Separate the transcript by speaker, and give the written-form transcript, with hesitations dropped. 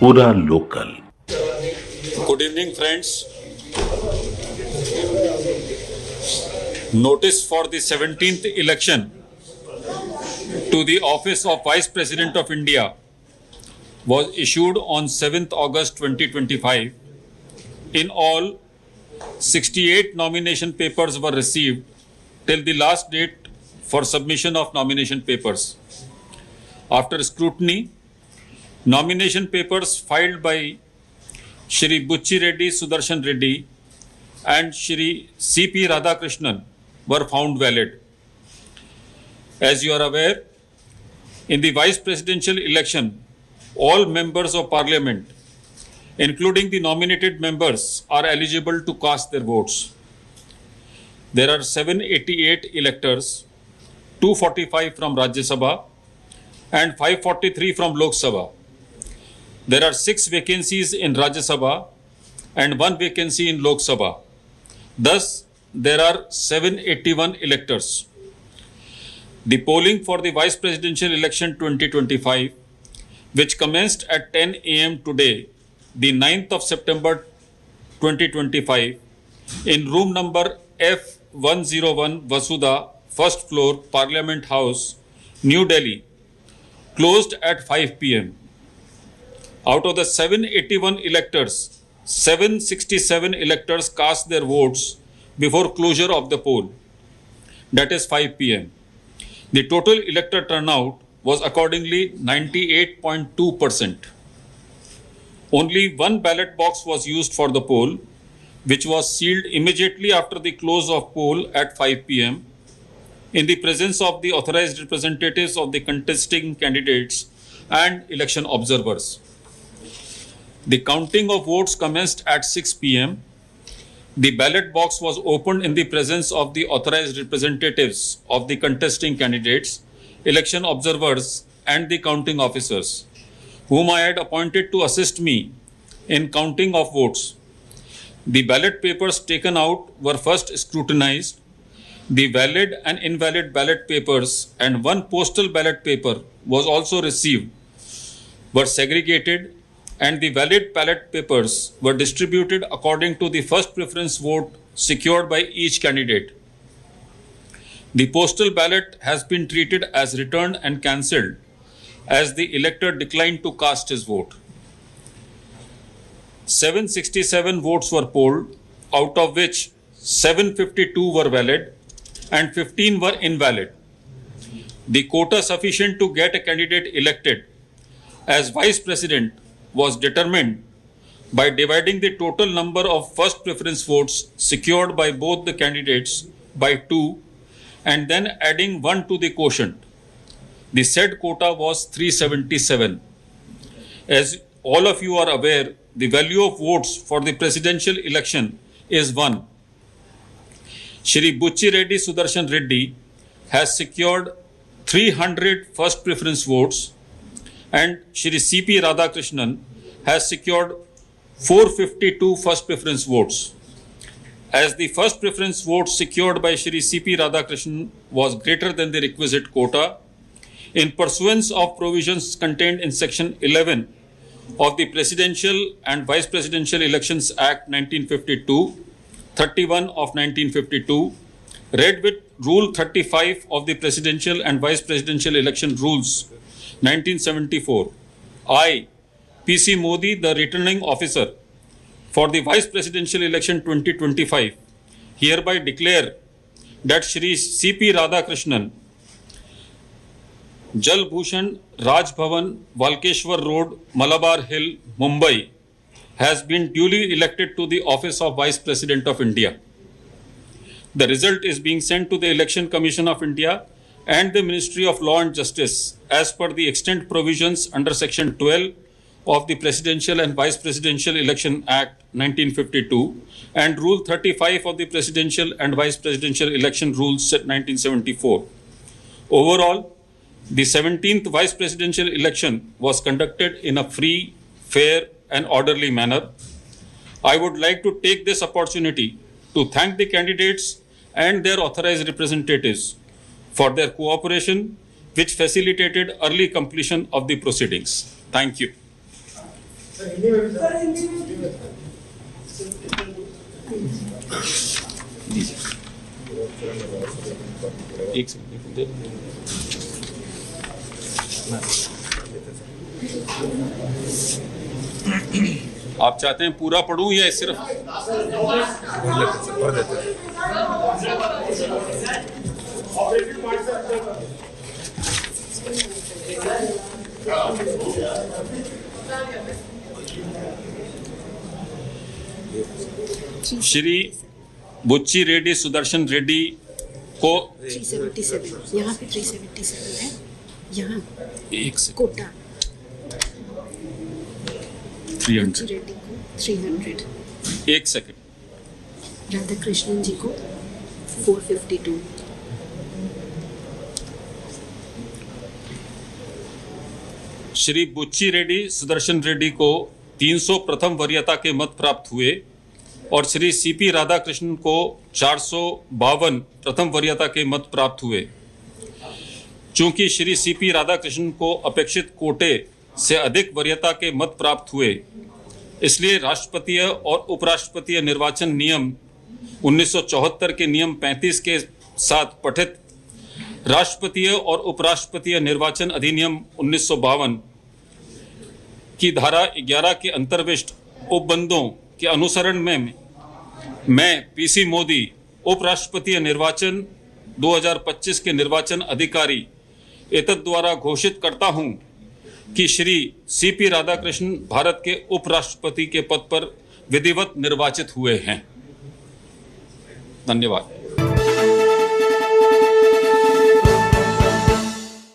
Speaker 1: Pura local.
Speaker 2: Good evening, friends. Notice for the 17th election to the office of Vice President of India was issued on 7th August 2025. In all, 68 nomination papers were received till the last date for submission of nomination papers. After scrutiny, nomination papers filed by Shri Bucci Reddy, Sudershan Reddy and Shri C.P. Radhakrishnan were found valid. As you are aware, in the vice presidential election, all members of parliament, including the nominated members, are eligible to cast their votes. There are 788 electors, 245 from Rajya Sabha and 543 from Lok Sabha. There are 6 vacancies in Rajya Sabha and 1 vacancy in Lok Sabha. Thus, there are 781 electors. The polling for the Vice Presidential Election 2025, which commenced at 10 a.m. today, the 9th of September 2025, in room number F101 Vasudha, first floor, Parliament House, New Delhi, closed at 5 p.m. Out of the 781 electors, 767 electors cast their votes before closure of the poll, that is 5 p.m. The total elector turnout was accordingly 98.2%. Only one ballot box was used for the poll, which was sealed immediately after the close of poll at 5 p.m. in the presence of the authorized representatives of the contesting candidates and election observers. The counting of votes commenced at 6 p.m. The ballot box was opened in the presence of the authorized representatives of the contesting candidates, election observers, and the counting officers, whom I had appointed to assist me in counting of votes. The ballot papers taken out were first scrutinized. The valid and invalid ballot papers and 1 postal ballot paper was also received, were segregated, and the valid ballot papers were distributed according to the first preference vote secured by each candidate. The postal ballot has been treated as returned and cancelled as the elector declined to cast his vote. 767 votes were polled, out of which 752 were valid and 15 were invalid. The quota sufficient to get a candidate elected as vice president was determined by dividing the total number of first preference votes secured by both the candidates by 2 and then adding 1 to the quotient. The said quota was 377. As all of you are aware, the value of votes for the presidential election is 1. Shri Bucci Reddy Sudershan Reddy has secured 300 first preference votes and Shri C.P. Radhakrishnan has secured 452 first preference votes. As the first preference vote secured by Shri C.P. Radhakrishnan was greater than the requisite quota, in pursuance of provisions contained in Section 11 of the Presidential and Vice Presidential Elections Act 1952, 31 of 1952, read with Rule 35 of the Presidential and Vice Presidential Election Rules 1974, I, P.C. Modi, the returning officer for the Vice Presidential Election 2025, hereby declare that Shri C.P. Radhakrishnan, Jal Bhushan Raj Bhavan, Walkeshwar Road, Malabar Hill, Mumbai, has been duly elected to the office of Vice President of India. The result is being sent to the Election Commission of India and the Ministry of Law and Justice as per the extant provisions under Section 12 of the Presidential and Vice Presidential Election Act 1952 and Rule 35 of the Presidential and Vice Presidential Election Rules 1974. Overall, the 17th Vice Presidential election was conducted in a free, fair and orderly manner. I would like to take this opportunity to thank the candidates and their authorized representatives for their cooperation, which facilitated early completion of the proceedings. Thank you. एक second दे दो। आप चाहते हैं पूरा पढ़ूं या सिर्फ पढ़ लेते हैं? श्री बुच्ची रेड्डी सुदर्शन रेड्डी को
Speaker 1: 377 यहाँ पे 377 है, यहाँ
Speaker 2: एक से
Speaker 1: कोटा
Speaker 2: 300
Speaker 1: रेड्डी को 300,
Speaker 2: एक सेकंड
Speaker 1: राधाकृष्णन जी को 452,
Speaker 2: श्री बुच्ची रेड्डी सुदर्शन रेड्डी को 300 प्रथम वरीयता के मत प्राप्त हुए और श्री सीपी राधाकृष्णन को 452 प्रथम वरीयता के मत प्राप्त हुए। चूंकि श्री सीपी राधाकृष्णन को अपेक्षित कोटे से अधिक वरीयता के मत प्राप्त हुए, इसलिए राष्ट्रपतीय और उपराष्ट्रपतीय निर्वाचन नियम 1974 के नियम 35 के साथ पठित राष्ट्रपतीय और उपराष्ट्रपतीय निर्वाचन अधिनियम 1952 की धारा 11 के अंतर्विष्ट उपबंधों के अनुसरण में मैं पीसी मोदी उपराष्ट्रपतीय निर्वाचन 2025 के निर्वाचन अधिकारी एतद द्वारा घोषित करता हूं कि श्री सीपी राधाकृष्णन भारत के उपराष्ट्रपति के पद पर विधिवत निर्वाचित हुए हैं। धन्यवाद।